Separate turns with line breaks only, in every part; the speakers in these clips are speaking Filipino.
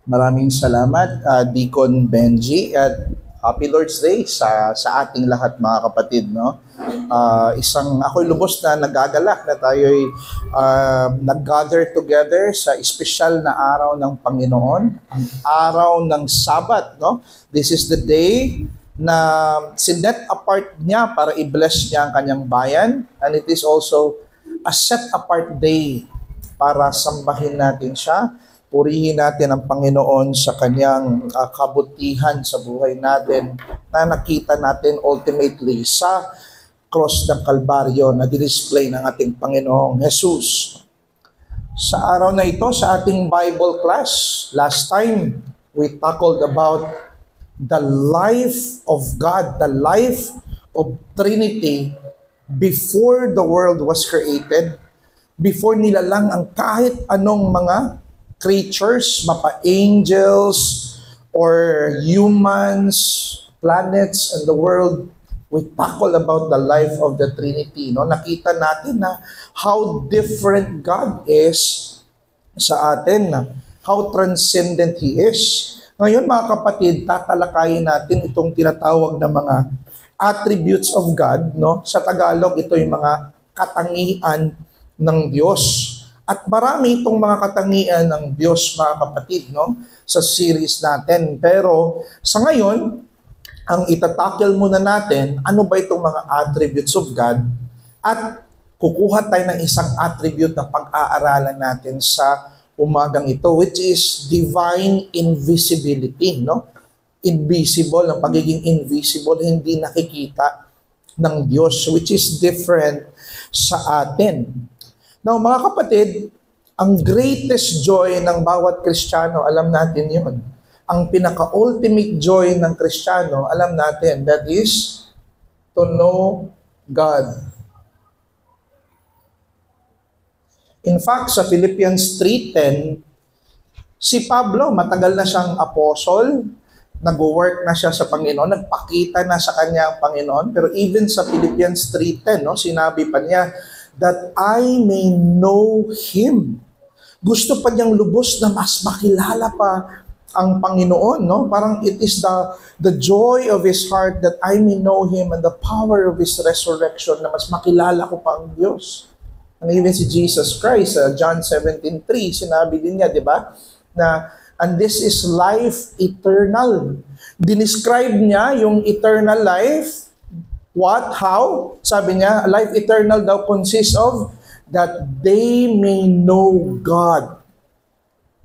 Maraming salamat, Deacon Benji, at Happy Lord's Day sa ating lahat, mga kapatid. No? Ako'y lubos na nagagalak na tayo'y nag-gather together sa espesyal na araw ng Panginoon, ang araw ng Sabat. No? This is the day na sinet apart niya para i-bless niya ang kanyang bayan, and it is also a set-apart day para sambahin natin siya. Purihin natin ang Panginoon sa kanyang kabutihan sa buhay natin na nakita natin ultimately sa cross ng Kalbaryo na display ng ating Panginoong Jesus. Sa araw na ito, sa ating Bible class, last time we tackled about the life of God, the life of Trinity before the world was created, before nilalang ang kahit anong mga creatures, mapa-angels, or humans, planets, and the world. We tackle about the life of the Trinity. No? Nakita natin na how different God is sa atin, how transcendent He is. Ngayon, mga kapatid, tatalakayin natin itong tinatawag na mga attributes of God. No? Sa Tagalog, ito yung mga katangian ng Diyos. At marami itong mga katangian ng Diyos, mga kapatid, no? Sa series natin. Pero sa ngayon, ang itatackle muna natin, ano ba itong mga attributes of God? At kukuha tayo ng isang attribute na pag-aaralan natin sa umagang ito, which is divine invisibility, no? Invisible, ang pagiging invisible, hindi nakikita ng Diyos, which is different sa atin. Now, mga kapatid, ang greatest joy ng bawat Kristiyano, alam natin yun. Ang pinaka-ultimate joy ng Kristiyano, alam natin, that is to know God. In fact, sa Philippians 3:10, si Pablo, matagal na siyang apostle, nag-work na siya sa Panginoon, nagpakita na sa kanya ang Panginoon, pero even sa Philippians 3:10, no, sinabi pa niya, that I may know Him. Gusto pa niyang lubos na mas makilala pa ang Panginoon, no? Parang it is the joy of His heart that I may know Him and the power of His resurrection, na mas makilala ko pa ang Diyos. And even si Jesus Christ, John 17:3, sinabi din niya, di ba? Na, and this is life eternal. Dinescribe niya yung eternal life. What? How? Sabi niya, life eternal daw consists of that they may know God,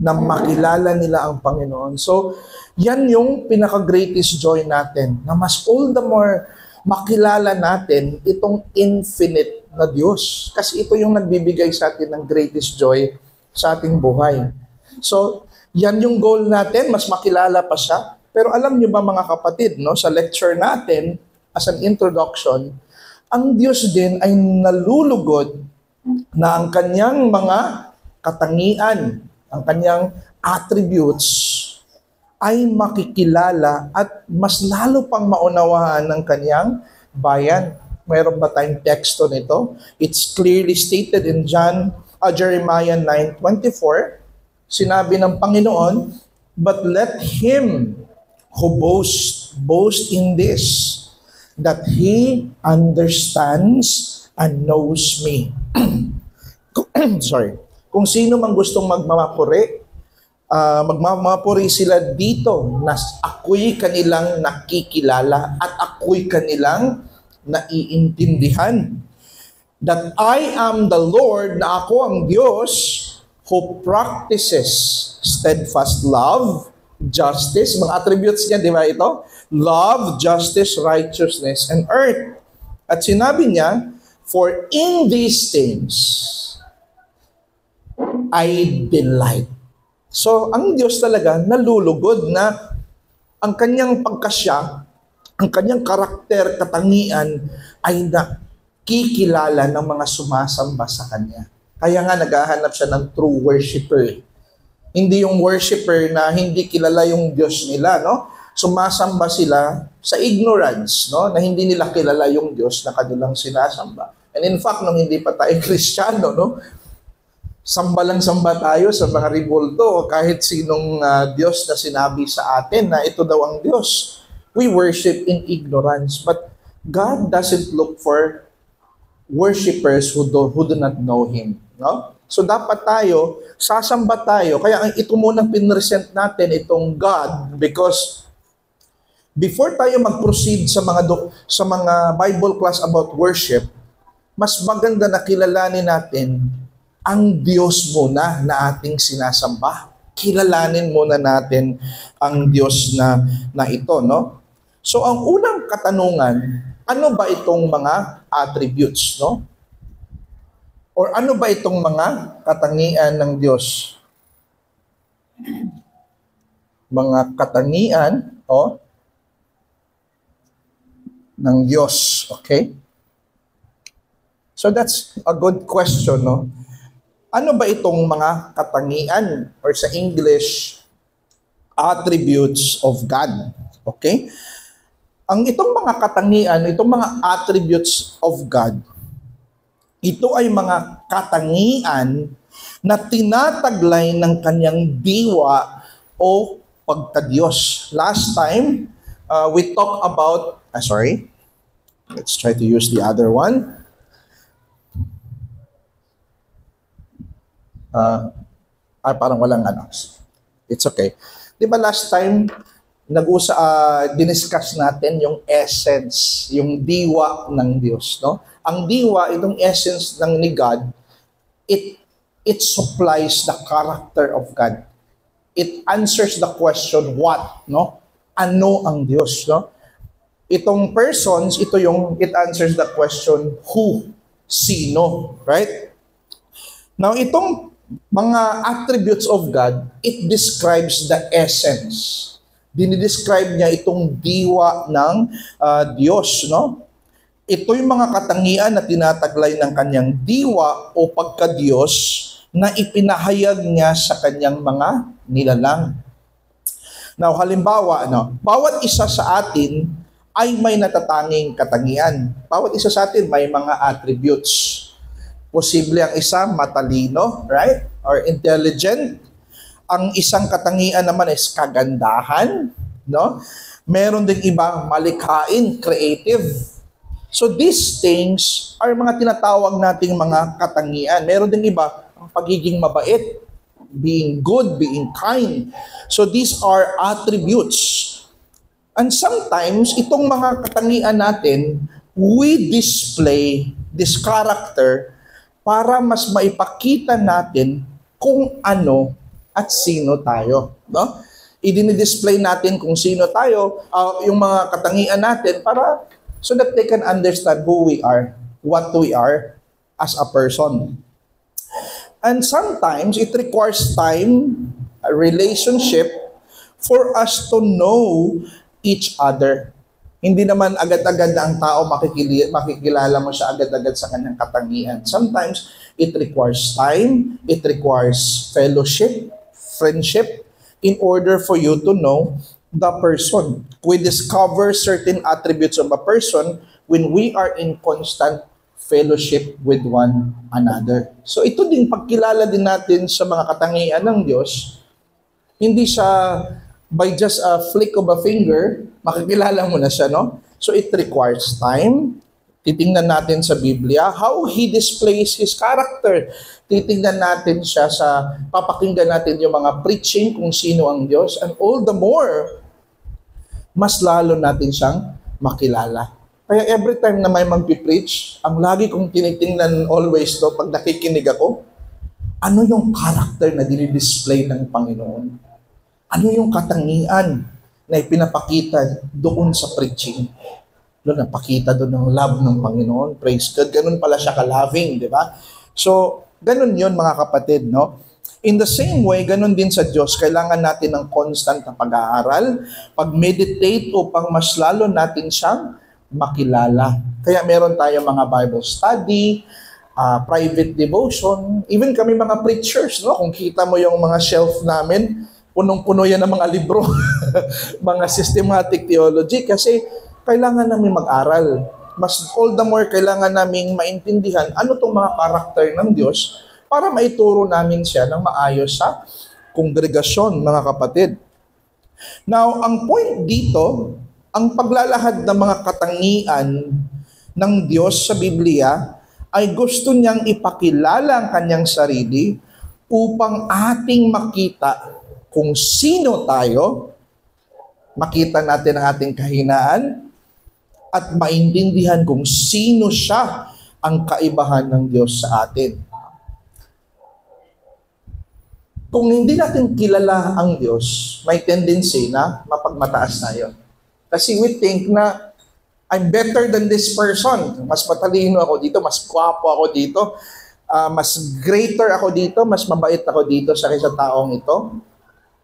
na makilala nila ang Panginoon. So, yan yung pinaka-greatest joy natin, na mas all the more makilala natin itong infinite na Diyos. Kasi ito yung nagbibigay sa atin ng greatest joy sa ating buhay. So, yan yung goal natin, mas makilala pa siya. Pero alam niyo ba, mga kapatid, no, sa lecture natin, as an introduction, ang Diyos din ay nalulugod na ang kanyang mga katangian, ang kanyang attributes ay makikilala at mas lalo pang maunawaan ng kanyang bayan. Mayroon ba tayong teksto nito? It's clearly stated in Jeremiah 9:24. Sinabi ng Panginoon, but let him who boast in this, that he understands and knows me. Sorry. Kung sino man gustong magmamapuri sila dito na ako'y kanilang nakikilala at ako'y kanilang naiintindihan. That I am the Lord, na ako ang Diyos who practices steadfast love, justice, mga attributes niya, di ba ito? Love, justice, righteousness, and earth. At sinabi niya, for in these things, I delight. So, ang Diyos talaga nalulugod na ang kanyang pagkasya, ang kanyang karakter, katangian, ay nakikilala ng mga sumasamba sa Kanya. Kaya nga naghahanap siya ng true worshiper. Hindi yung worshiper na hindi kilala yung Diyos nila, no? Sumasamba sila sa ignorance, no? Na hindi nila kilala yung Diyos na kanilang sinasamba. And in fact, nung hindi pa tayo Kristiyano, no? samba lang samba tayo sa mga ribulto o kahit sinong Diyos na sinabi sa atin na ito daw ang Diyos. We worship in ignorance. But God doesn't look for worshipers who do not know Him. No? So dapat tayo, sasamba tayo. Kaya ito munang pinresent natin itong God because before tayo mag-proceed sa mga Bible class about worship, mas maganda na kilalanin natin ang Diyos muna na ating sinasamba. Kilalanin muna natin ang Diyos na ito, no? So ang unang katanungan, ano ba itong mga attributes, no? Or ano ba itong mga katangian ng Diyos? Mga katangian, ng Diyos, okay? So that's a good question, no? Ano ba itong mga katangian or sa English, attributes of God? Okay? Itong mga katangian, itong mga attributes of God, ito ay mga katangian na tinataglay ng kanyang diwa o pagkadiyos. Last time, we talked about, let's try to use the other one. Parang walang it's okay. Di ba last time, diniscuss natin yung essence, yung diwa ng Diyos, no? Ang diwa, itong essence ni God, it supplies the character of God. It answers the question, what, no? Ano ang Diyos, no? Itong persons, it answers the question, who, sino, right? Now, itong mga attributes of God, it describes the essence. Dinidescribe niya itong diwa ng Diyos, no? Ito yung mga katangian na tinataglay ng kanyang diwa o pagka-Diyos na ipinahayag niya sa kanyang mga nilalang. Now, halimbawa, bawat isa sa atin ay may natatanging katangian. Bawat isa sa atin may mga attributes. Posible ang isa matalino, right? Or intelligent. Ang isang katangian naman is kagandahan, no? Meron ding iba malikhain, creative. So these things are mga tinatawag nating mga katangian. Meron ding iba ang pagiging mabait, being good, being kind. So these are attributes. And sometimes itong mga katangian natin, we display this character para mas maipakita natin kung ano at sino tayo, no? I-display natin kung sino tayo, yung mga katangian natin para so that they can understand who we are, what we are as a person. And sometimes it requires time, a relationship for us to know each other. Hindi naman agad-agad na ang tao makikilala mo siya agad-agad sa kanyang katangian. Sometimes, it requires time, it requires fellowship, friendship, in order for you to know the person. We discover certain attributes of a person when we are in constant fellowship with one another. So ito din, pagkilala din natin sa mga katangian ng Diyos, hindi siya by just a flick of a finger, makikilala mo na siya, no? So it requires time. Titingnan natin sa Biblia how He displays His character. Titingnan natin siya papakinggan natin yung mga preaching kung sino ang Diyos. And all the more, mas lalo natin siyang makilala. Kaya every time na may magpipreach, ang lagi kong tinitingnan always pag nakikinig ako, ano yung character na dinidisplay ng Panginoon? Ano yung katangian na ipinapakita doon sa preaching? Doon, napakita doon ng love ng Panginoon. Praise God. Ganun pala siya ka-loving, di ba? So, ganun yun mga kapatid, no? In the same way, ganun din sa Diyos, kailangan natin ng constant na pag-aaral, pag-meditate upang mas lalo natin siyang makilala. Kaya meron tayong mga Bible study, private devotion, even kami mga preachers, no? Kung kita mo yung mga shelf namin, punong-puno yan ng mga libro, mga systematic theology, kasi kailangan namin mag-aral. Mas all the more kailangan namin maintindihan ano itong mga karakter ng Diyos para maituro namin siya ng maayos sa kongregasyon, mga kapatid. Now, ang point dito, ang paglalahad ng mga katangian ng Diyos sa Biblia ay gusto niyang ipakilala ang kanyang sarili upang ating makita kung sino tayo, makita natin ang ating kahinaan, at maintindihan kung sino siya ang kaibahan ng Diyos sa atin. Kung hindi natin kilala ang Diyos, may tendency na mapagmataas tayo. Kasi we think na I'm better than this person. Mas matalino ako dito, mas gwapo ako dito, mas greater ako dito, mas mabait ako dito sa taong ito.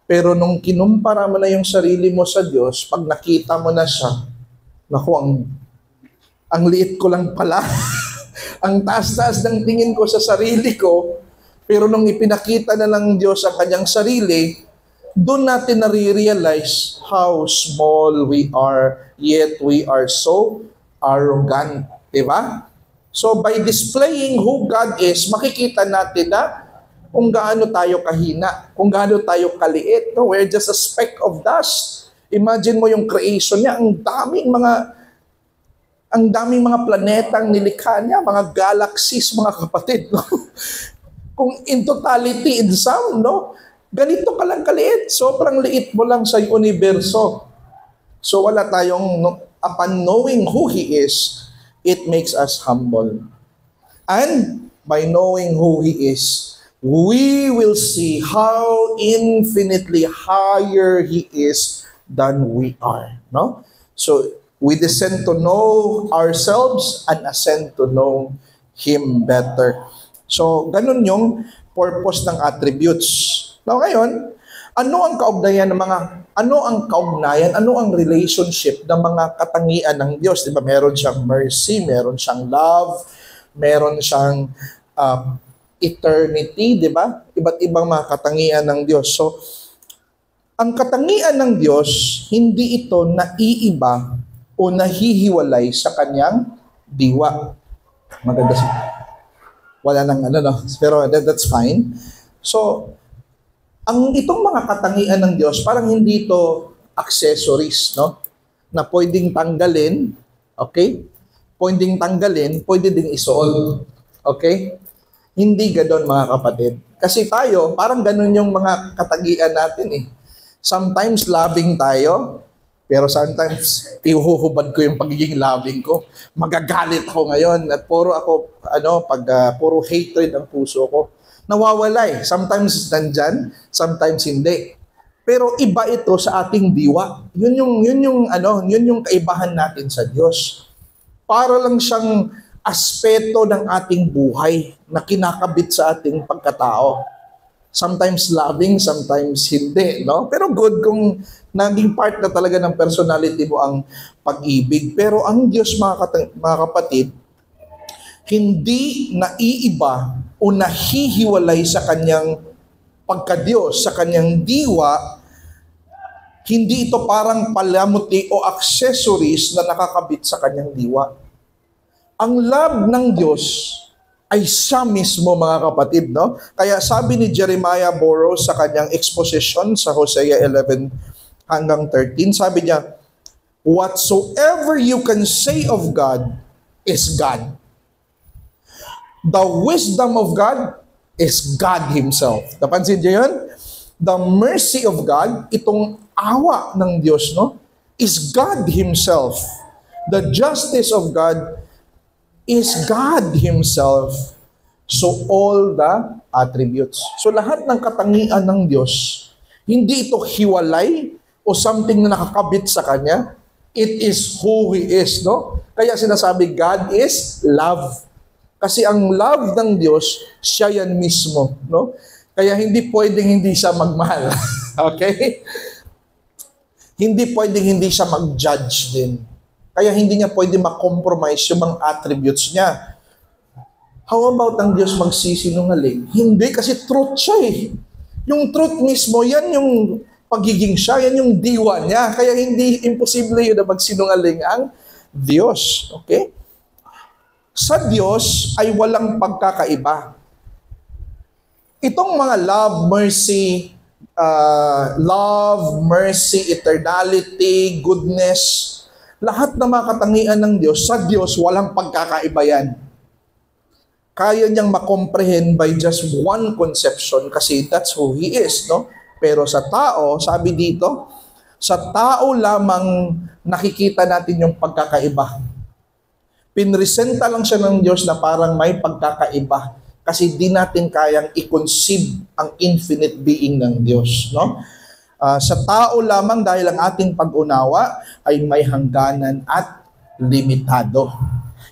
Pero nung kinumpara mo na yung sarili mo sa Diyos, pag nakita mo na siya, naku, ang liit ko lang pala. Ang taas-taas ng tingin ko sa sarili ko, pero nung ipinakita na lang Diyos ang kanyang sarili, doon natin nare-realize how small we are, yet we are so arrogant. Diba? So by displaying who God is, makikita natin na kung gaano tayo kahina, kung gaano tayo kaliit. No? We're just a speck of dust. Imagine mo yung creation niya, ang daming mga planetang nilikha niya, mga galaxies, mga kapatid. No? Kung in totality, in sum, no? Ganito ka lang kaliit. Sobrang liit mo lang sa universo. So wala tayong, upon knowing who He is, it makes us humble. And by knowing who He is, we will see how infinitely higher He is than we are. No? So we descend to know ourselves and ascend to know Him better. So, ganun yung purpose ng attributes. Now, ngayon, ano ang kaugnayan, ano ang relationship ng mga katangian ng Diyos? Di ba? Meron siyang mercy, meron siyang love, meron siyang eternity, di ba? Iba't ibang mga katangian ng Diyos. So, ang katangian ng Diyos, hindi ito naiiba o nahihiwalay sa kanyang diwa. Maganda siya. Wala nang pero that's fine. So, itong mga katangian ng Diyos, parang hindi ito accessories, no? Na pwedeng tanggalin, okay? Pwedeng tanggalin, pwede ding isuot. Okay? Hindi ganoon, mga kapatid. Kasi tayo, parang ganun yung mga katangian natin eh. Sometimes loving tayo, pero sometimes ihuhubad ko yung pagiging loving ko. Magagalit ako ngayon at puro hatred ang puso ko. Nawawala eh. Sometimes nandyan, sometimes hindi. Pero iba ito sa ating diwa. Yun yung kaibahan natin sa Diyos. Para lang siyang aspeto ng ating buhay na kinakabit sa ating pagkatao. Sometimes loving, sometimes hindi, no? Pero good kung naging part na talaga ng personality mo ang pag-ibig. Pero ang Diyos, mga kapatid, hindi naiiba o nahihiwalay sa kanyang pagka-Diyos, sa kanyang diwa. Hindi ito parang palamuti o accessories na nakakabit sa kanyang diwa. Ang love ng Diyos ay siya mismo, mga kapatid, no? Kaya sabi ni Jeremiah Burroughs sa kanyang exposition sa Hosea 11 hanggang 13, sabi niya, "Whatsoever you can say of God is God. The wisdom of God is God Himself." Napansin niyo yun? The mercy of God, itong awa ng Diyos, no, is God Himself. The justice of God is God Himself. So all the attributes. So lahat ng katangian ng Diyos, hindi ito hiwalay o something na nakakabit sa Kanya. It is who He is, no? Kaya sinasabi, God is love. Kasi ang love ng Diyos, siya yan mismo, no? Kaya hindi pwedeng hindi siya magmahal. Okay? Hindi pwedeng hindi siya mag-judge din. Kaya hindi niya pwede makompromise yung mga attributes niya. How about ang Diyos magsisinungaling? Hindi, kasi truth siya eh. Yung truth mismo, yan yung pagiging siya, yan yung diwa niya. Kaya hindi imposible yun na magsinungaling ang Diyos. Okay? Sa Diyos ay walang pagkakaiba. Itong mga love, mercy, eternality, goodness, lahat na mga katangian ng Diyos, sa Diyos walang pagkakaiba yan. Kaya niyang makomprehend by just one conception kasi that's who He is, no? Pero sa tao, sabi dito, sa tao lamang nakikita natin yung pagkakaiba. Pinresenta lang siya ng Diyos na parang may pagkakaiba kasi di natin kayang i-conceive ang infinite being ng Diyos, no? Sa tao lamang dahil ang ating pag-unawa ay may hangganan at limitado.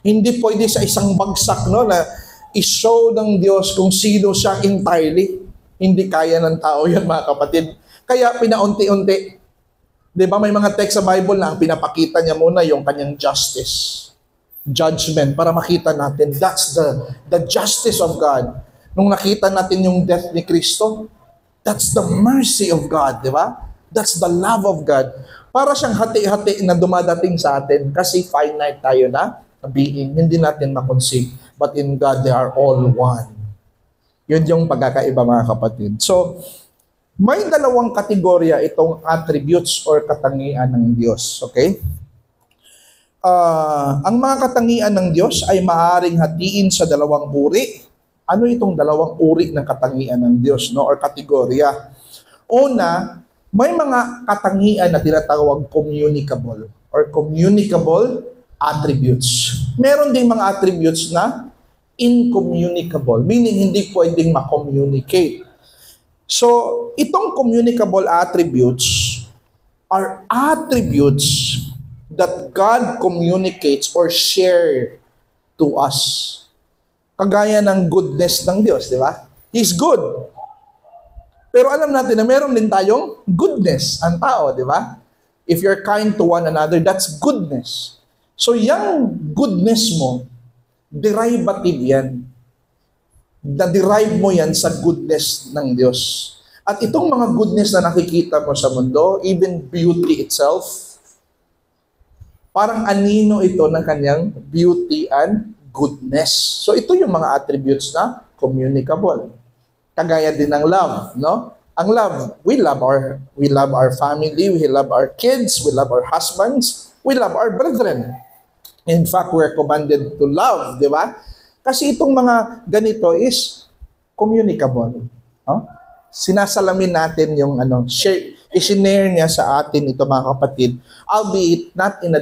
Hindi pwede sa isang bagsak, no, na i-show ng Diyos kung sino siya entirely. Hindi kaya ng tao yan, mga kapatid. Kaya pinaunti-unti. Di ba may mga text sa Bible na ang pinapakita niya muna yung kanyang justice, judgment, para makita natin that's the justice of God. Nung nakita natin yung death ni Kristo, that's the mercy of God, di ba? That's the love of God. Para siyang hati-hati na dumadating sa atin kasi finite tayo na being, hindi natin makonceive. But in God, they are all one. Yun yung pagkakaiba, mga kapatid. So, may dalawang kategorya itong attributes or katangian ng Diyos. Okay? Ang mga katangian ng Diyos ay maaaring hatiin sa dalawang uri. Ano itong dalawang uri ng katangian ng Diyos, no? Or kategorya? Una, may mga katangian na tinatawag communicable or communicable attributes. Meron ding mga attributes na incommunicable, meaning hindi pwedeng ma-communicate. So, itong communicable attributes are attributes that God communicates or share to us. Kagaya ng goodness ng Diyos, di ba? He's good. Pero alam natin na meron din tayong goodness ang tao, di ba? If you're kind to one another, that's goodness. So, yung goodness mo, derivative yan. Na-derive mo yan sa goodness ng Diyos. At itong mga goodness na nakikita mo sa mundo, even beauty itself, parang anino ito ng kanyang beauty and goodness. So ito yung mga attributes na communicable. Kagaya din ng love, no? Ang love, we love our family, we love our kids, we love our husbands, we love our brethren. In fact, we're commanded to love, di ba? Kasi itong mga ganito is communicable. No? Sinasalamin natin yung i-share niya sa atin ito, mga kapatid, albeit not in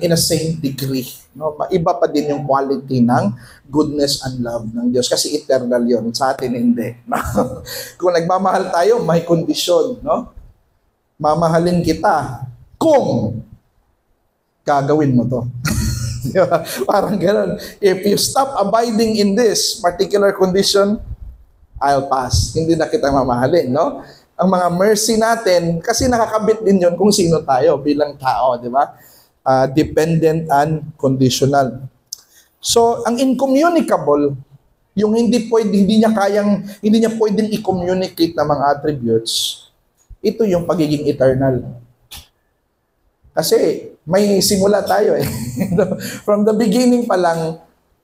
a same degree. No? Iba pa din yung quality ng goodness and love ng Diyos kasi eternal yun. Sa atin hindi. No? Kung nagmamahal tayo, may kondisyon. No? Mamahalin kita kung gagawin mo to. Diba? Parang gano'n. If you stop abiding in this particular condition, I'll pass. Hindi na kita mamahalin, no? Ang mga mercy natin, kasi nakakabit din yun kung sino tayo bilang tao, di ba? Dependent and conditional. So, ang incommunicable, yung hindi niya pwedeng i-communicate na mga attributes, ito yung pagiging eternal. Kasi may simula tayo eh. From the beginning pa lang,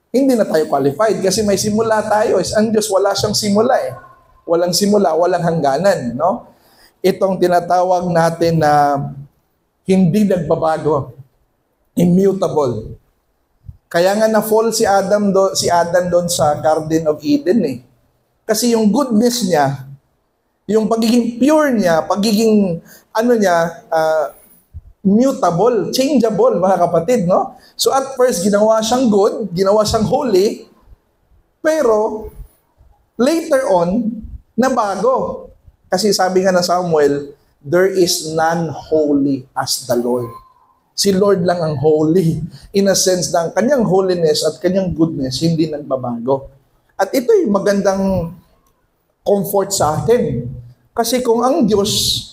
hindi na tayo qualified kasi may simula tayo. Ang Diyos wala siyang simula eh. Walang simula, walang hangganan, no? Itong tinatawag natin na hindi nagbabago, immutable. Kaya nga na-fall si Adam doon sa Garden of Eden eh. Kasi yung goodness niya, yung pagiging pure niya, pagiging mutable, changeable, mga kapatid, no? So at first, ginawa siyang good, ginawa siyang holy, pero later on, nabago. Kasi sabi nga na Samuel, there is none holy as the Lord. Si Lord lang ang holy. In a sense na ang kanyang holiness at kanyang goodness, hindi nagbabago. At ito'y magandang comfort sa atin. Kasi kung ang Diyos,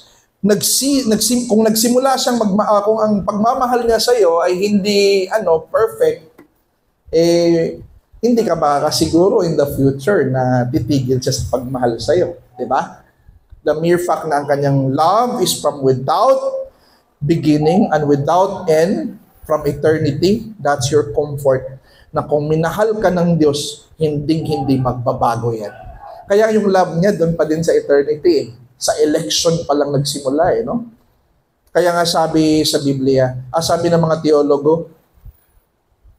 kung nagsimula siyang kung ang pagmamahal niya sa iyo ay hindi perfect, hindi ka makakasiguro in the future na titigil siya sa pagmahal sa iyo, di ba? The mere fact na ang kanyang love is from without beginning and without end, from eternity, that's your comfort. Na kung minahal ka ng Diyos, hindi magbabago yan. Kaya yung love niya doon pa din sa eternity. Sa election pa lang nagsimula no? Kaya nga sabi sa Biblia, sabi ng mga teologo,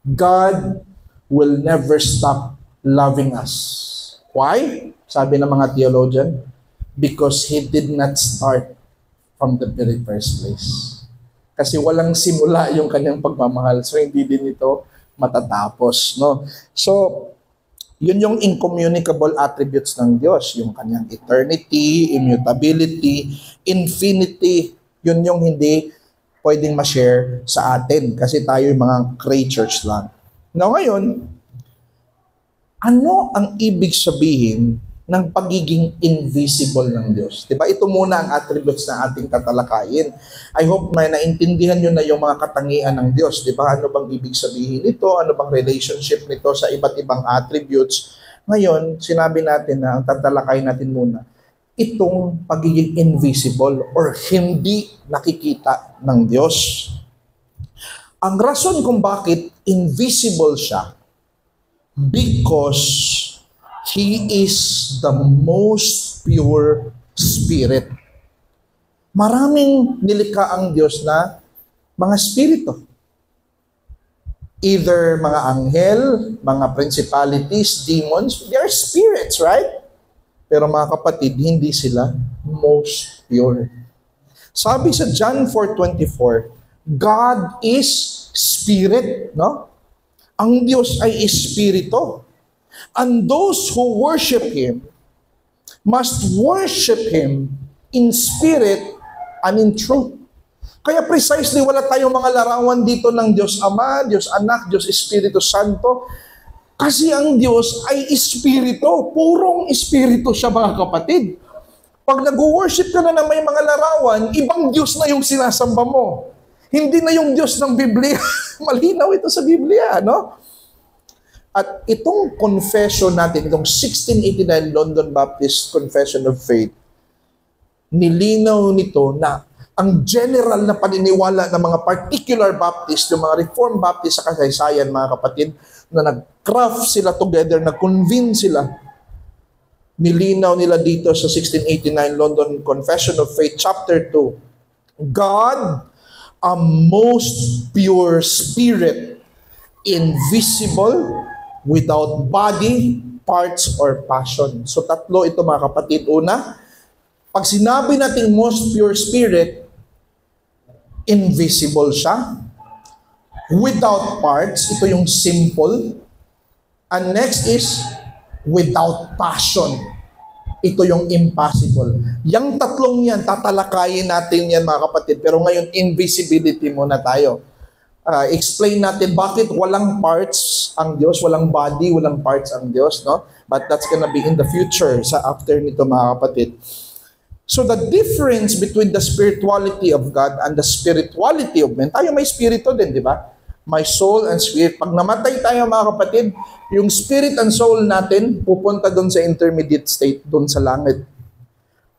God will never stop loving us. Why? Sabi ng mga theologian, because He did not start from the very first place. Kasi walang simula yung kanyang pagmamahal, so hindi din ito matatapos. No? So, yun yung incommunicable attributes ng Diyos, yung kanyang eternity, immutability, infinity, yun yung hindi pwedeng ma-share sa atin kasi tayo yung mga creatures lang. Now ngayon, ano ang ibig sabihin ng pagiging invisible ng Diyos? Diba? Ito muna ang attributes na ating tatalakayin. I hope may naintindihan nyo na yung mga katangian ng Diyos. Diba? Ano bang ibig sabihin nito? Ano bang relationship nito sa iba't ibang attributes? Ngayon, sinabi natin na ang tatalakayin natin muna, itong pagiging invisible or hindi nakikita ng Diyos. Ang rason kung bakit invisible siya, because He is the most pure spirit. Maraming nilikha ang Diyos na mga spirito. Either mga anghel, mga principalities, demons, they are spirits, right? Pero mga kapatid, hindi sila most pure. Sabi sa John 4:24, God is spirit, no? Ang Diyos ay espiritu. And those who worship Him must worship Him in spirit and in truth. Kaya precisely wala tayong mga larawan dito ng Diyos Ama, Diyos Anak, Diyos Espiritu Santo. Kasi ang Diyos ay espiritu. Purong espiritu siya mga kapatid. Pag nag-worship ka na may mga larawan, ibang Diyos na yung sinasamba mo. Hindi na yung Diyos ng Biblia. Malinaw ito sa Biblia, no? At itong confession natin, itong 1689 London Baptist Confession of Faith, nilinaw nito na ang general na paniniwala ng mga particular Baptist, yung mga Reformed Baptist sa kasaysayan, mga kapatid, na nag-craft sila together, nag-convene sila, nilinaw nila dito sa 1689 London Confession of Faith, Chapter 2, God, a most pure spirit, invisible, without body, parts, or passion. So tatlo ito mga kapatid. Una, pag sinabi natin most pure spirit, invisible siya. Without parts, ito yung simple. And next is, without passion. Ito yung impossible. Yang tatlong yan, tatalakayin natin yan mga kapatid. Pero ngayon, invisibility muna tayo. Explain natin bakit walang parts ang Diyos, walang body, walang parts ang Diyos, no? But that's gonna be in the future, sa after nito mga kapatid. So the difference between the spirituality of God and the spirituality of man, tayo may spirito din, di ba? May soul and spirit. Pag namatay tayo mga kapatid, yung spirit and soul natin pupunta doon sa intermediate state, doon sa langit.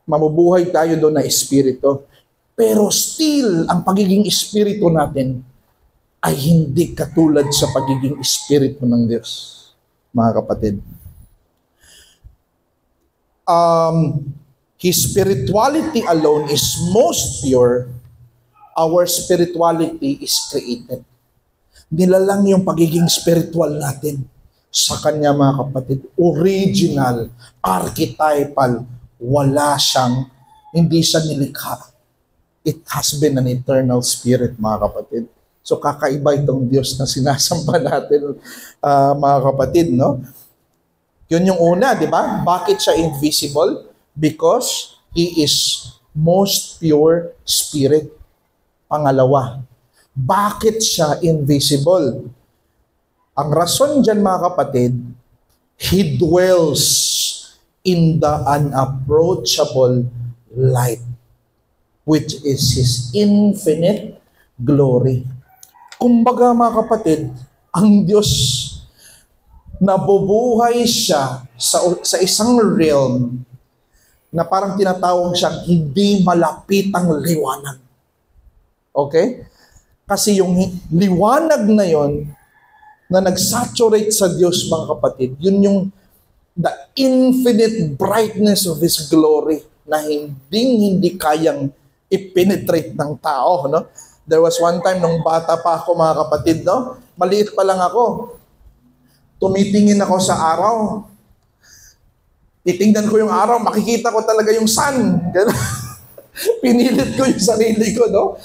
Mamubuhay tayo doon na espiritu. Pero still, ang pagiging espiritu natin ay hindi katulad sa pagiging espiritu ng Diyos, mga kapatid. His spirituality alone is most pure. Our spirituality is created. Nilalang yung pagiging spiritual natin sa Kanya, mga kapatid. Original, archetypal, wala siyang, hindi siya nilikha. It has been an eternal spirit, mga kapatid. So kakaiba itong Diyos na sinasamba natin, mga kapatid, no? Yun yung una, di ba? Bakit siya invisible? Because He is most pure spirit. Pangalawa, bakit siya invisible? Ang rason dyan, mga kapatid, He dwells in the unapproachable light, which is His infinite glory. Kumbaga mga kapatid, ang Diyos, nabubuhay siya sa isang realm na parang tinatawag siyang hindi malapitang liwanag. Okay? Kasi yung liwanag na yon na nag-saturate sa Diyos, mga kapatid, yun yung the infinite brightness of His glory na hindi kayang i-penetrate ng tao, no? There was one time nung bata pa ako, mga kapatid, no? Maliit pa lang ako. Tumitingin ako sa araw. Titingnan ko yung araw, makikita ko talaga yung sun. Pinilit ko yung sarili ko, no?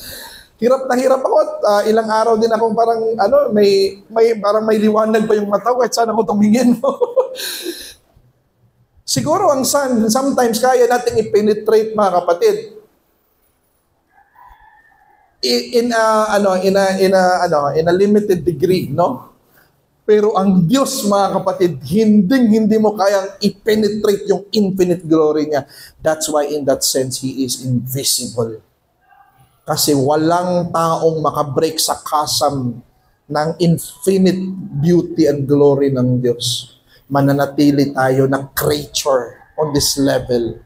Hirap na hirap ako. Ilang araw din akong parang, parang may liwanag pa yung mata ko. At saan ako tumingin, no? Siguro ang sun, sometimes kaya natin i-penetrate, mga kapatid. In a limited degree, no? Pero ang Diyos, mga kapatid, hindi mo kayang i-penetrate yung infinite glory niya. That's why in that sense, He is invisible. Kasi walang taong makabreak sa chasm ng infinite beauty and glory ng Diyos. Mananatili tayo na creature on this level.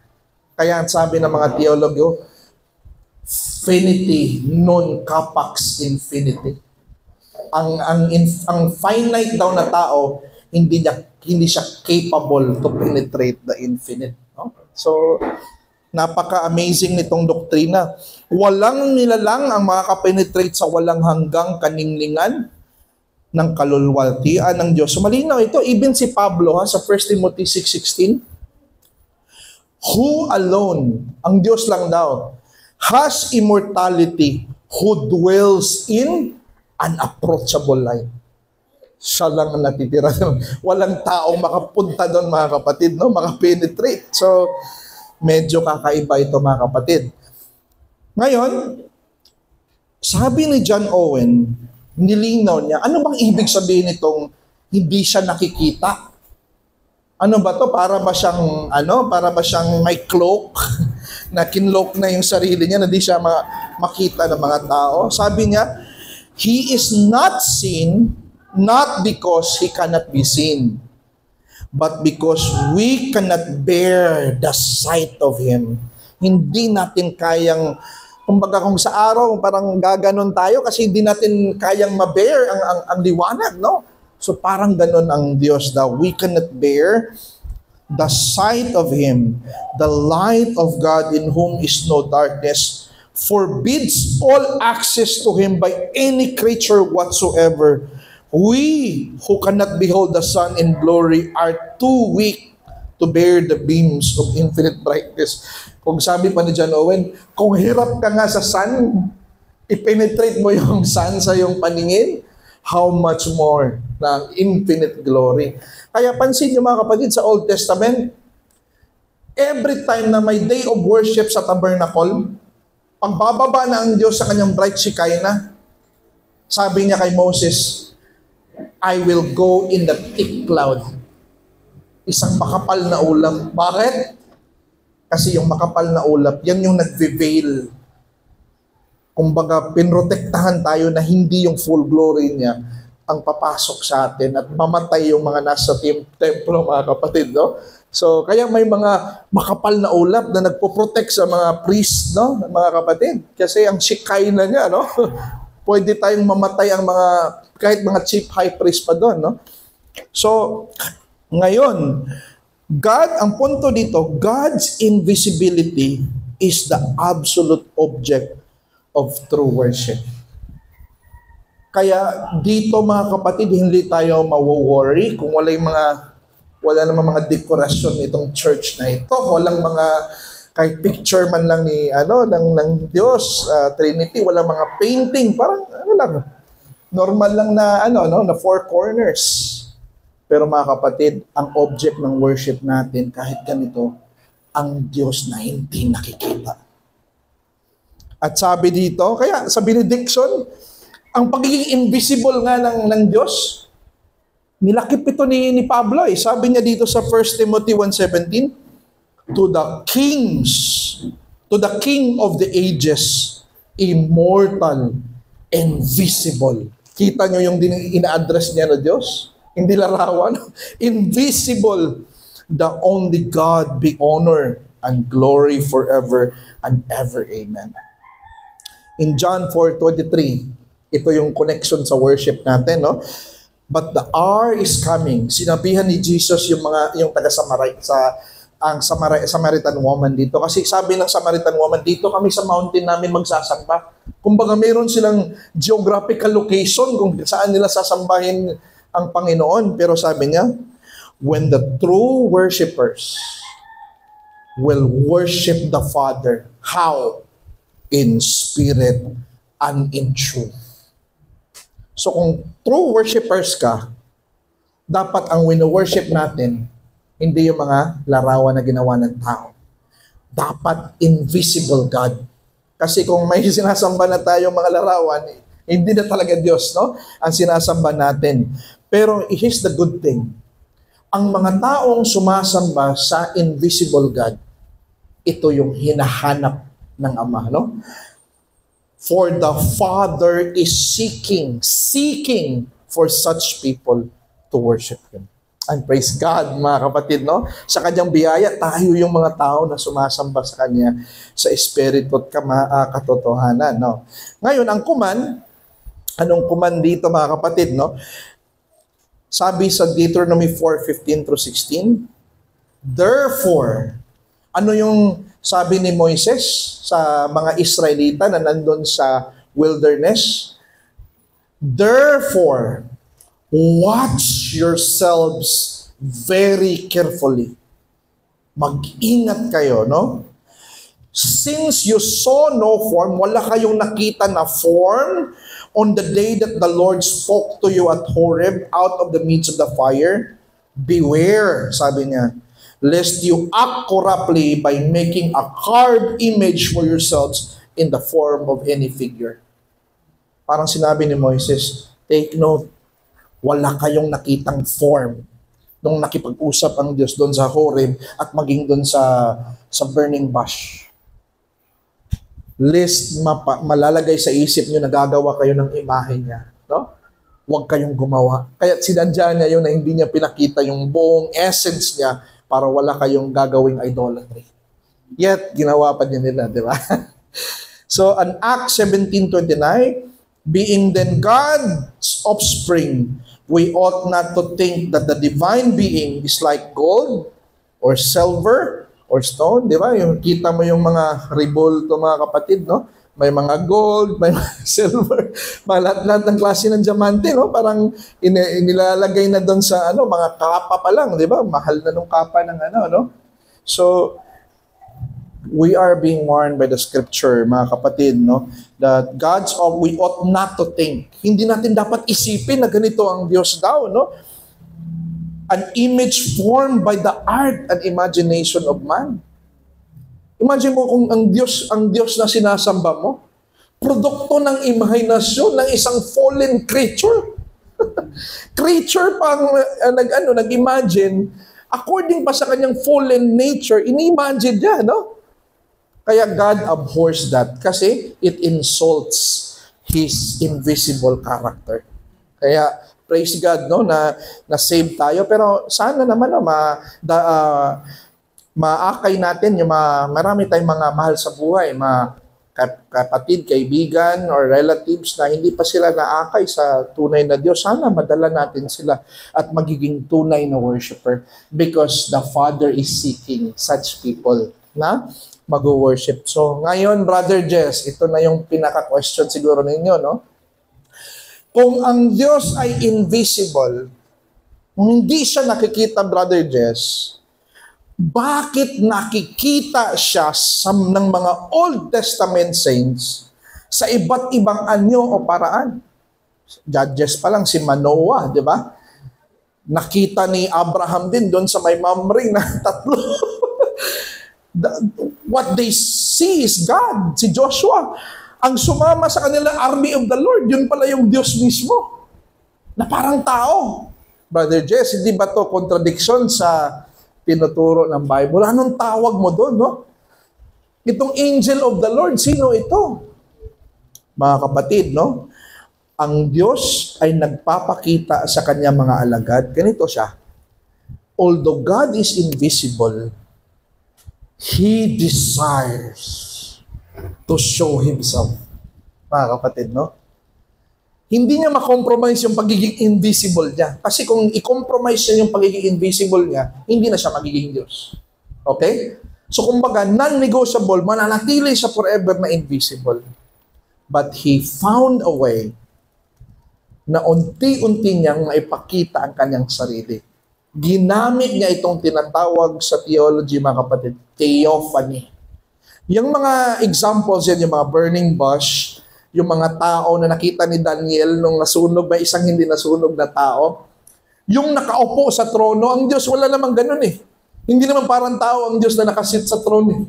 Kaya sabi ng mga teologo, finity non capax infinity. Ang finite daw na tao, hindi siya capable to penetrate the infinite. No? So, napaka-amazing nitong doktrina. Walang nilalang ang makakapenetrate sa walang hanggang kaninglingan ng kalulwalhatian ng Diyos. So, malinaw ito. Even si Pablo sa 1 Timothy 6:16, who alone, ang Diyos lang daw, has immortality, who dwells in unapproachable light. Siya lang ang natitira doon. Walang taong makapunta doon, mga kapatid, no? Makapenetrate. So, medyo kakaiba ito, mga kapatid. Ngayon, sabi ni John Owen, nilinaw niya, ano bang ibig sabihin nitong hindi siya nakikita? Ano ba to? Para ba siyang may cloak? Na kinloak na yung sarili niya, na di siya makita ng mga tao? Sabi niya, He is not seen, not because He cannot be seen, but because we cannot bear the sight of Him. Hindi natin kayang, kumbaga kung sa araw, parang gaganon tayo kasi hindi natin kayang ma-bear ang liwanag, no? So parang ganon ang Diyos daw. We cannot bear the sight of Him. The light of God in whom is no darkness forbids all access to Him by any creature whatsoever. We who cannot behold the sun in glory are too weak to bear the beams of infinite brightness. Kung sabi pa ni John Owen, kung hirap ka nga sa sun, i-penetrate mo yung sun sa iyong paningin, how much more ng infinite glory. Kaya pansin niyo, mga kapatid, sa Old Testament, every time na may day of worship sa tabernacle, pagbababa na ang Diyos sa kanyang bright Shekinah, sabi niya kay Moses, I will go in the thick cloud. Isang makapal na ulap. Bakit? Kasi yung makapal na ulap, yan yung nag-veil. Kumbaga, pinrotektahan tayo na hindi yung full glory niya ang papasok sa atin at mamatay yung mga nasa templo, mga kapatid, no? So, kaya may mga makapal na ulap na nagpo-protect sa mga priest, no? Mga kapatid. Kasi ang Shekinah niya, no? Pwede tayong mamatay ang kahit mga chief high priest pa doon, no? So, ngayon, ang punto dito, God's invisibility is the absolute object of true worship. Kaya dito, mga kapatid, hindi tayo mawo-worry kung wala namang mga dekorasyon itong church na ito. Walang mga kahit picture man lang ng Diyos, Trinity, walang mga painting, parang lang normal lang na na four corners. Pero mga kapatid, ang object ng worship natin kahit ganito, ang Diyos na hindi nakikita. At sabi dito, kaya sa benediction, ang pagiging invisible nga ng Diyos, nilakip ito ni Pablo. Sabi niya dito sa 1 Timothy 1:17, to the King of the ages, immortal, invisible. Kita niyo yung ina-address niya na Diyos? Hindi larawan. Invisible, the only God, be honor and glory forever and ever. Amen. In John 4:23, ito yung connection sa worship natin, no? But the hour is coming. Sinabihan ni Jesus yung Samaritan woman dito. Kasi sabi ng Samaritan woman, dito kami sa mountain namin magsasamba. Kumbaga mayroon silang geographical location kung saan nila sasambahin ang Panginoon. Pero sabi niya, when the true worshipers will worship the Father, how? In spirit and in truth. So kung true worshipers ka, dapat ang wino-worship natin, hindi yung mga larawan na ginawa ng tao. Dapat invisible God. Kasi kung may sinasamba na tayong mga larawan, hindi na talaga Diyos, no? Ang sinasamba natin. Pero here's the good thing. Ang mga taong sumasamba sa invisible God, ito yung hinahanap ng Ama, no? For the Father is seeking for such people to worship Him. And praise God, mga kapatid, no? Sa Kanyang biyaya, tayo yung mga tao na sumasamba sa Kanya sa espiritu at katotohanan, no? Ngayon, ang kuman, anong kuman dito, mga kapatid, no? Sabi sa Deuteronomy 4:15 through 16, therefore, ano yung sabi ni Moises sa mga Israelita na nandun sa wilderness? Therefore, watch yourselves very carefully. Mag-ingat kayo, no? Since you saw no form, wala kayong nakita na form on the day that the Lord spoke to you at Horeb out of the midst of the fire, beware, sabi niya, lest you act corruptly by making a carved image for yourselves in the form of any figure. Parang sinabi ni Moises, take note, wala kayong nakitang form nung nakipag-usap ang Diyos doon sa Horeb at maging doon sa burning bush. Lest malalagay sa isip nyo na gagawa kayo ng imahe niya. No? Huwag kayong gumawa. Kaya sinadya niya yun na hindi niya pinakita yung buong essence niya para wala kayong gagawing idolatry. Yet, ginawa pa din nila, di ba? So, an Acts 17:29, being then God's offspring, we ought not to think that the divine being is like gold or silver or stone, di ba? Yung, kita mo yung mga rebulto, mga kapatid, no? May mga gold, may mga silver, lahat ng klase ng diamante, no? Parang inilalagay na doon sa mga kapa pa lang, di ba? Mahal na nung kapa ng no? So, we are being warned by the scripture, mga kapatid, no? That we ought not to think. Hindi natin dapat isipin na ganito ang Diyos daw, no? An image formed by the art and imagination of man. Imagine mo kung ang Diyos na sinasamba mo, produkto ng imahinasyon ng isang fallen creature. Creature pang nag-imagine, according pa sa kanyang fallen nature, ini-imagine niya, no? Kaya God abhors that kasi it insults His invisible character. Kaya praise God, no, na save tayo, pero sana naman maakay natin yung marami tayong mga mahal sa buhay, mga kapatid, kaibigan, or relatives na hindi pa sila naakay sa tunay na Diyos. Sana madala natin sila at magiging tunay na worshiper because the Father is seeking such people na mag-worship. So ngayon, Brother Jess, ito na yung pinaka-question siguro ninyo, no? Kung ang Diyos ay invisible, kung hindi siya nakikita, Brother Jess, bakit nakikita siya ng mga Old Testament saints sa iba't ibang anyo o paraan? Judges pa lang, si Manoah, di ba? Nakita ni Abraham din doon sa may Mamre na tatlo. What they see is God, si Joshua. Ang sumama sa kanila, army of the Lord, yun pala yung Diyos mismo. Na parang tao. Brother Jess, hindi ba to contradiction sa tinuturo ng Bible? Anong tawag mo doon, no? Itong angel of the Lord, sino ito? Mga kapatid, no? Ang Diyos ay nagpapakita sa kanya mga alagad. Ganito siya. Although God is invisible, He desires to show Himself. Mga kapatid, no? hindi niya makompromise yung pagiging invisible niya. Kasi kung i-compromise niya yung pagiging invisible niya, hindi na siya magiging Diyos. Okay? So kumbaga, non-negotiable, mananatili siya forever na invisible. But he found a way na unti-unti niyang maipakita ang kanyang sarili. Ginamit niya itong tinatawag sa theology, mga kapatid, theophany. Yung mga examples yan, yung mga burning bush, yung mga tao na nakita ni Daniel nung nasunog, may isang hindi nasunog na tao, yung nakaupo sa trono, ang Diyos wala namang ganun eh. Hindi naman parang tao ang Diyos na nakasit sa trono eh.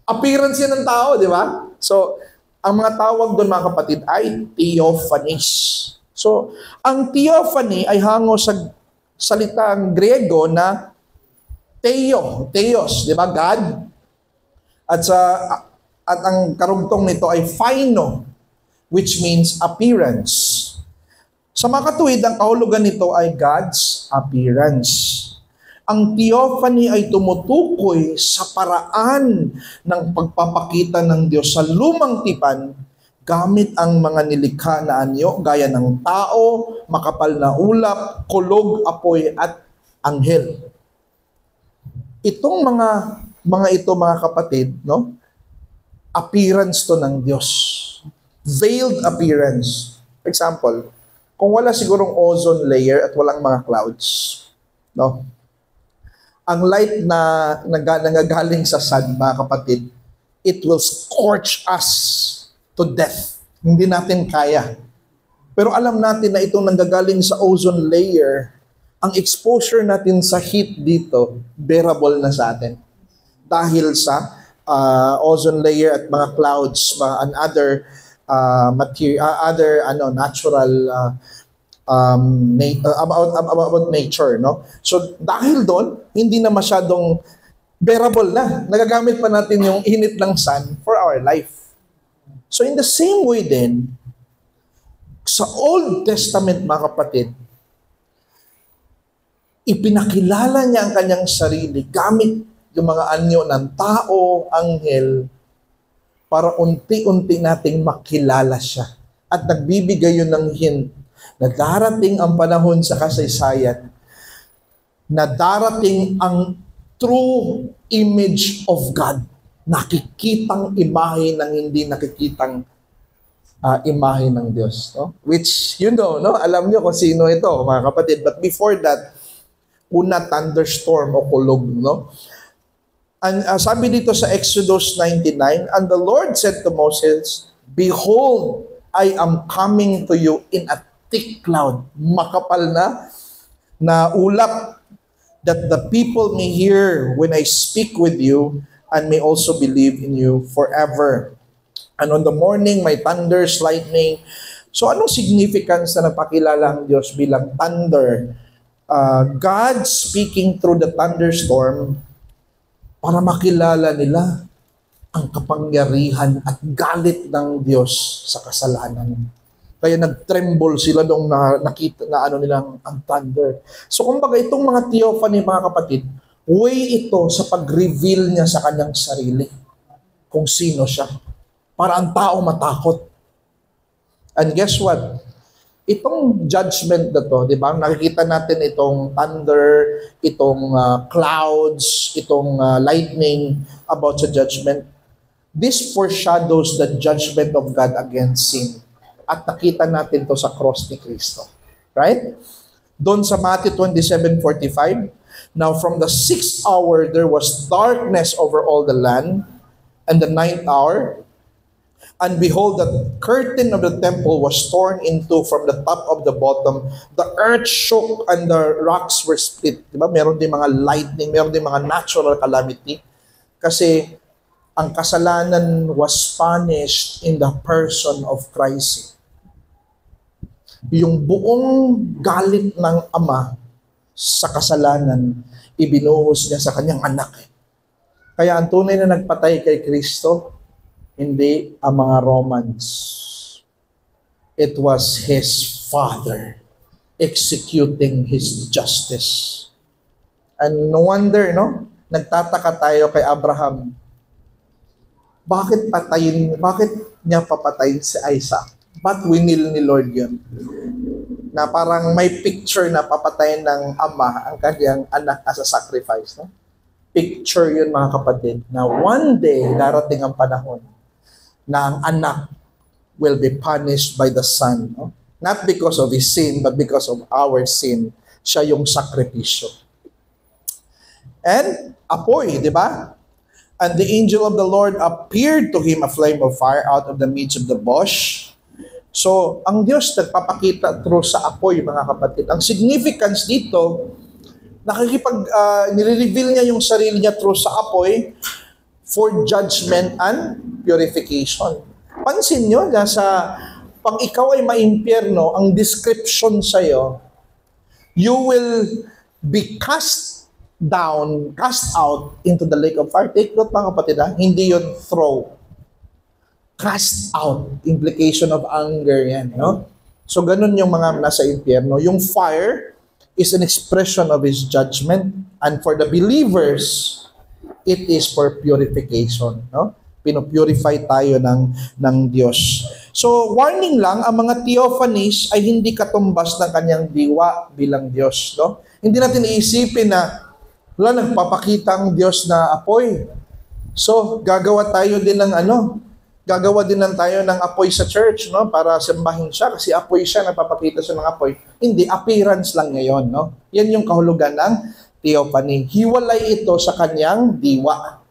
Appearance yan ng tao, di ba? So, ang mga tawag doon, mga kapatid, ay theophanies. So, ang theophany ay hango sa salitang Griego na theos, di ba? God. At ang karugtong nito ay phino, which means appearance. Sa mga katuwid, ang kahulugan nito ay God's appearance. Ang theophany ay tumutukoy sa paraan ng pagpapakita ng Diyos sa lumang tipan gamit ang mga nilikha na anyo gaya ng tao, makapal na ulap, kulog, apoy at anghel. Itong mga ito, mga kapatid, no? Appearance to ng Diyos. Veiled appearance. For example, kung wala sigurong ozone layer at walang mga clouds, no? Ang light na nangagaling sa sun, mga kapatid, it will scorch us to death. Hindi natin kaya. Pero alam natin na itong nanggagaling sa ozone layer, ang exposure natin sa heat dito, bearable na sa atin. Dahil sa ozone layer at mga clouds, and other natural about nature, no? So dahil doon, hindi na masyadong bearable na. Nagagamit pa natin yung init ng sun for our life. So in the same way din, sa Old Testament, mga kapatid, ipinakilala niya ang kanyang sarili gamit yung mga anyo ng tao, anghel, para unti-unti nating makilala siya. At nagbibigay yun ng hint na darating ang panahon sa kasaysayan na darating ang true image of God. Nakikitang imahe ng hindi nakikitang imahe ng Diyos. No? Which, no? Alam nyo kung sino ito, mga kapatid. But before that, una thunderstorm o kulog, no? And sabi dito sa Exodus 99, and the Lord said to Moses, behold, I am coming to you in a thick cloud, makapal na ulap, that the people may hear when I speak with you and may also believe in you forever. And on the morning, may thunders, lightning. So anong significance na napakilala ang Diyos bilang thunder? God speaking through the thunderstorm para makilala nila ang kapangyarihan at galit ng Diyos sa kasalanan. Kaya nag-tremble sila nung nakita na nilang ang thunder. So kumbaga itong mga theophany, mga kapatid, way ito sa pag-reveal niya sa kanyang sarili kung sino siya. Para ang tao matakot. And guess what? Itong judgment na to, di ba? Nakikita natin itong thunder, itong clouds, itong lightning about sa judgment. This foreshadows the judgment of God against sin. At nakita natin to sa cross ni Kristo. Right? Doon sa Matthew 27:45, now from the 6th hour there was darkness over all the land, and the 9th hour, and behold, the curtain of the temple was torn in two from the top of the bottom. The earth shook and the rocks were split. Diba? Meron din mga lightning, meron din mga natural calamity. Kasi ang kasalanan was punished in the person of Christ. Yung buong galit ng Ama sa kasalanan, ibinuhos niya sa kanyang anak. Kaya ang tunay na nagpatay kay Kristo, hindi ang mga Romans. It was His Father executing His justice. And no wonder, no? Nagtataka tayo kay Abraham. Bakit niya papatayin si Isaac? But winil ni Lord yun. Na parang may picture na papatayin ng ama ang kanyang anak as a sacrifice. No? Picture yun mga kapatid, na one day darating ang panahon na ang anak will be punished by the son. No? Not because of his sin, but because of our sin. Siya yung sakripisyo. And apoy, di ba? And the angel of the Lord appeared to him a flame of fire out of the midst of the bush. So, ang Diyos nagpapakita through sa apoy, mga kapatid. Ang significance dito, nire-reveal niya yung sarili niya through sa apoy for judgment and purification. Pansin nyo, pag ikaw ay maimpyerno, ang description sa'yo, you will be cast out into the lake of fire. Take note mga kapatid, hindi yun throw. Cast out, implication of anger yan, no? So ganun yung mga nasa impyerno. Yung fire is an expression of His judgment, and for the believers, it is for purification, no? Pinupurify tayo ng Diyos. So warning lang, ang mga theophanies ay hindi katumbas ng kanyang diwa bilang Diyos, no? Hindi natin iisipin na nagpapakita ang Diyos na apoy. So gagawa din tayo ng apoy sa church, no? Para sembahin siya kasi apoy siya, nagpapakita siya ng apoy. Hindi, appearance lang ngayon, no? Yan yung kahulugan ng theophany. Hiwalay ito sa kanyang diwa.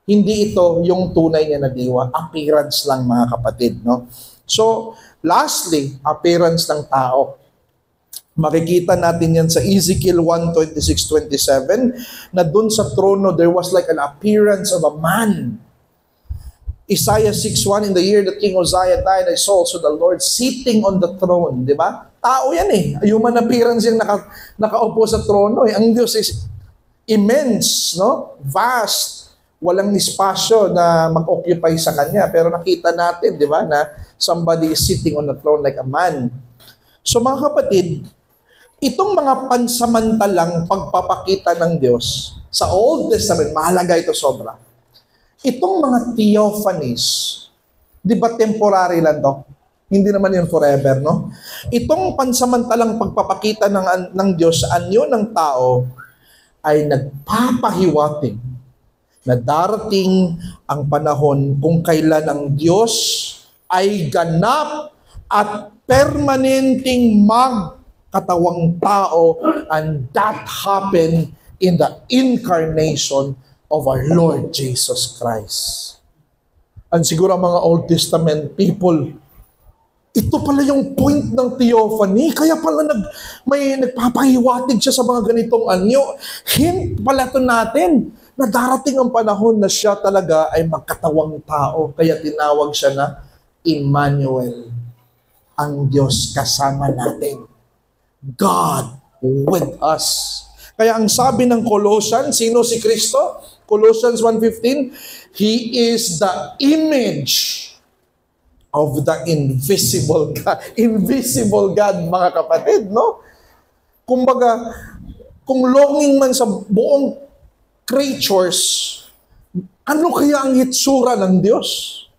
Hindi ito yung tunay niya na diwa. Appearance lang, mga kapatid, no? So, lastly, appearance ng tao. Makikita natin yan sa Ezekiel 1:26-27 na dun sa trono, there was like an appearance of a man. Isaiah 6:1, in the year that King Uzziah died, I saw also the Lord sitting on the throne. Di ba? Tao yan eh. Human appearance yung nakaupo sa trono. Ang Diyos is immense, no? Vast. Walang espasyo na mag-occupy sa Kanya. Pero nakita natin, di ba, na somebody is sitting on the throne like a man. So mga kapatid, itong mga pansamantalang pagpapakita ng Diyos sa Old Testament, mahalaga ito sobra. Itong mga theophanies, di ba temporary lang to? Hindi naman yun forever, no? Itong pansamantalang pagpapakita ng Diyos sa anyo ng tao ay nagpapahiwatig na darating ang panahon kung kailan ang Diyos ay ganap at permanenteng magkatawang tao, and that happened in the incarnation of our Lord Jesus Christ. And siguro mga Old Testament people, ito pala yung point ng theophany. Kaya pala may nagpapahiwatig siya sa mga ganitong anyo. Hint pala ito natin na darating ang panahon na siya talaga ay magkatawang tao. Kaya tinawag siya na Emmanuel, ang Diyos kasama natin. God with us. Kaya ang sabi ng Colossians, sino si Kristo? Colossians 1:15, He is the image of the invisible God. Invisible God, mga kapatid, no? Kumbaga, kung longing man sa buong creatures, ano kaya ang hitsura ng Diyos?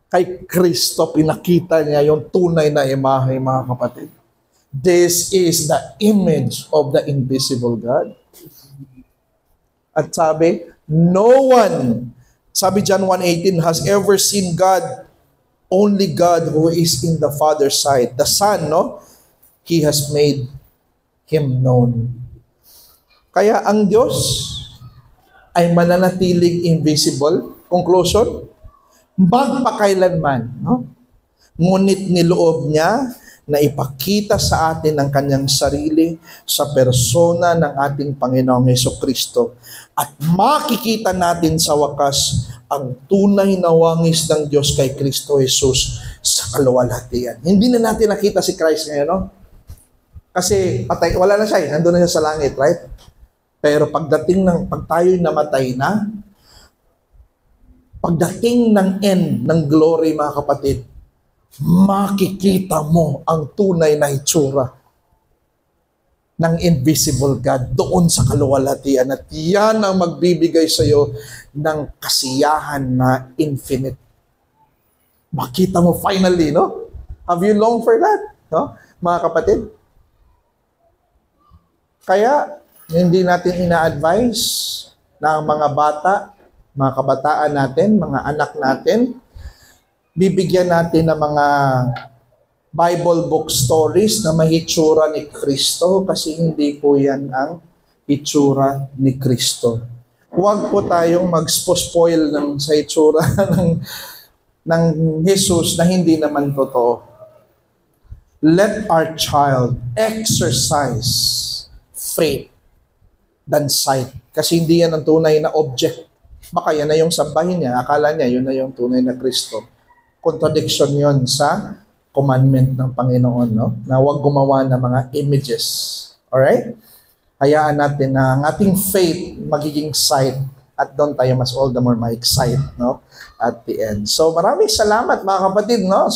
Kay Kristo, pinakita niya yung tunay na imahe, mga kapatid. This is the image of the invisible God. At sabi, no one, sabi John 1:18, has ever seen God, only God who is in the Father's side. The Son, no? He has made Him known. Kaya ang Diyos ay mananatiling invisible. Conclusion, magpakailanman, no? Ngunit niloob niya na ipakita sa atin ang kanyang sarili sa persona ng ating Panginoong Hesukristo. At makikita natin sa wakas ang tunay na wangis ng Diyos kay Kristo Jesus sa kaluwalhatian. Hindi na natin nakita si Christ ngayon, no? Kasi patay, wala na siya, nandun na siya sa langit, right? Pero pag tayo'y namatay na, pagdating ng end ng glory, mga kapatid, makikita mo ang tunay na itsura ng invisible God doon sa kaluwalhatian, at yan ang magbibigay sa iyo ng kasiyahan na infinite. Makita mo finally, no? Have you longed for that, no? Mga kapatid? Kaya, hindi natin ina-advise na ang mga bata, mga kabataan natin, mga anak natin, bibigyan natin ng mga Bible book stories na may hitsura ni Kristo kasi hindi po yan ang hitsura ni Kristo. Huwag po tayong mag-spoil sa hitsura ng Jesus na hindi naman totoo. Let our child exercise faith than sight. Kasi hindi yan ang tunay na object. Baka yan na yung sambahin niya. Akala niya, yun na yung tunay na Kristo. Contradiction yon sa commandment ng Panginoon, no? Na huwag gumawa ng mga images. Alright? Hayaan natin na ang ating faith magiging sight at doon tayo mas all the more ma-excite, no? At the end. So maraming salamat mga kapatid, no?